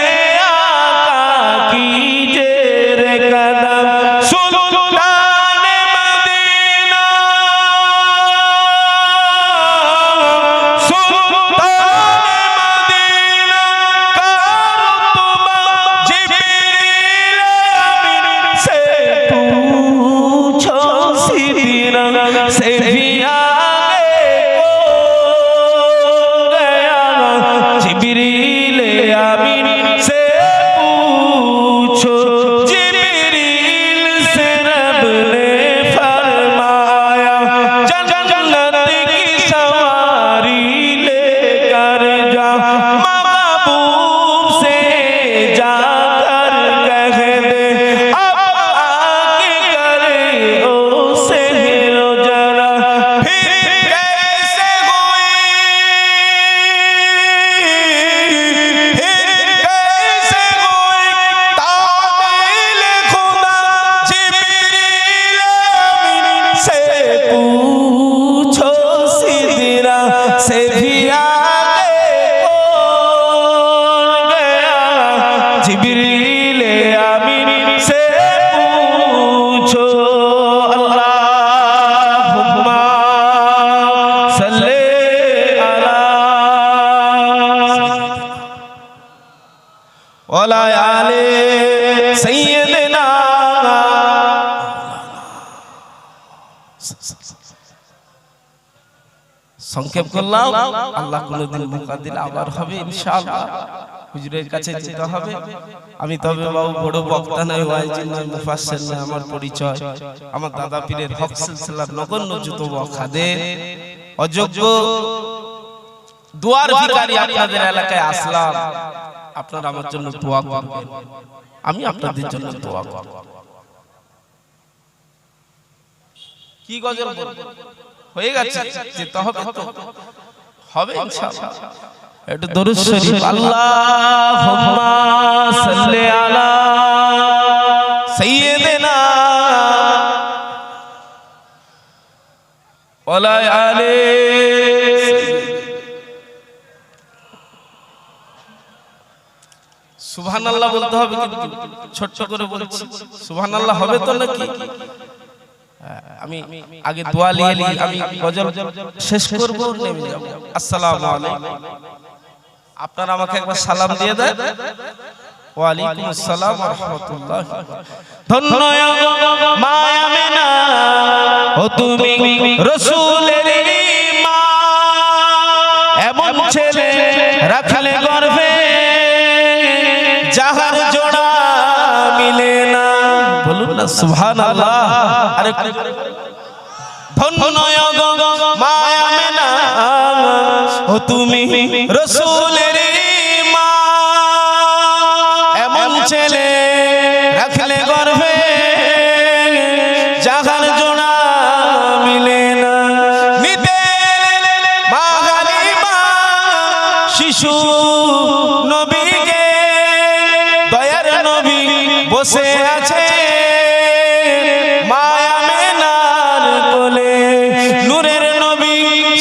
आका की जेर कदम सुल्तान मदीना से भी आगे कौन गया जिब्रील अमीन से पूछो जिब्रील से रब ने फरमाया जन्नत की सवारी लेकर जा महबूब से जाकर कह दे अब आके करे ओ से से भी आगे कौन गया जिब्रील अमीन से पूछो अल्लाहुम्मा सल्ले अला वला आले सय्यदना সংক্ষেপ করলাম আল্লাহ কোনদিন মৌকা দিলে আবার হবে ইনশাআল্লাহ হুজুরের কাছে যেতে হবে আমি তবে বাবু বড় বক্তা নই ওয়াইজি নই মুফাসসির নই আমার পরিচয় আমার দাদা পীরের হক সিলসিলার নগণ্য যত ওয়াখাদের অযোগ্য দুয়ার ভিখারি আপনাদের এলাকায় আসলাম আপনারা আমার জন্য দোয়া করবেন আমি আপনাদের জন্য দোয়া করব কি গজল বলবো হয়ে গেছে যেতে হবে তো হবে ইনশাআল্লাহ একটু দরুদ শরীফ আল্লাহুম্মা সাল্লি আলা সাইয়্যিদিনা ওয়ালা আলি সুবহানাল্লাহ বলতে হবে কিন্তু ছোট করে বলছি সুবহানাল্লাহ হবে তো নাকি আমি আগে দোয়া নিয়ে আমি গজল শেষ করব নেমে যাব আসসালামু আলাইকুম আপনারা আমাকে একবার সালাম দিয়ে দেন ওয়া আলাইকুম আসসালাম ওয়া রাহমাতুল্লাহ ধন্য মা আমিনা ও তুমি রাসূলের মা এমন ছেলে রাখলে গর্ভে যাহার জোড়া মিলে না বলুন না সুবহানাল্লাহ আরে ধন্য মা আমিনা ও তুমি রাসূলের মা এমন ছেলে রাখলে গর্ভে যাহার জোড়া মিলে না নিতে মা হালিমা শিশু নবীকে দয়ার নবী বসে আছে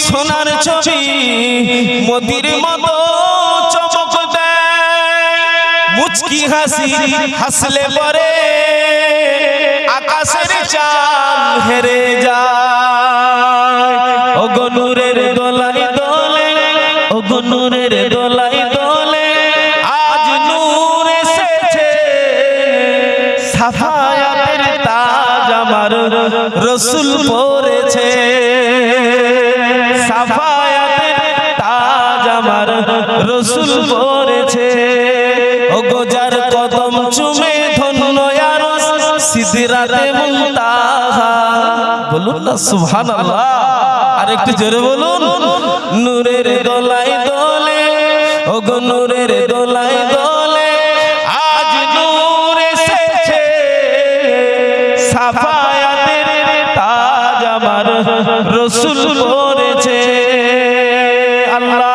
সোনার ছবি মোতির মতো চমক দেয় মুচকি হাসি হাসলে পরে আকাশের চাঁদ হেরে যায় ও গো নূরের দোলাই দোলে ও গো নূরের দোলাই দোলে আজ নূর এসেছে সাফায়াতের তাজ আমার রাসূল পরেছে সাফায়াতের তাজ আমার রাসূল পরেছে ও গো যার কদম চুমে ধন্য ইয়া সিদরাতে মুনতাহা বলুন না সুবহানাল্লাহ আর একটু জোরে বলুন নূরের দোলায় দোলে ওগো নূরের দোলায় দোলে আজ নূর এসেছে সাফায়াতের তাজ আমার রাসূল পড়েছে আল্লাহ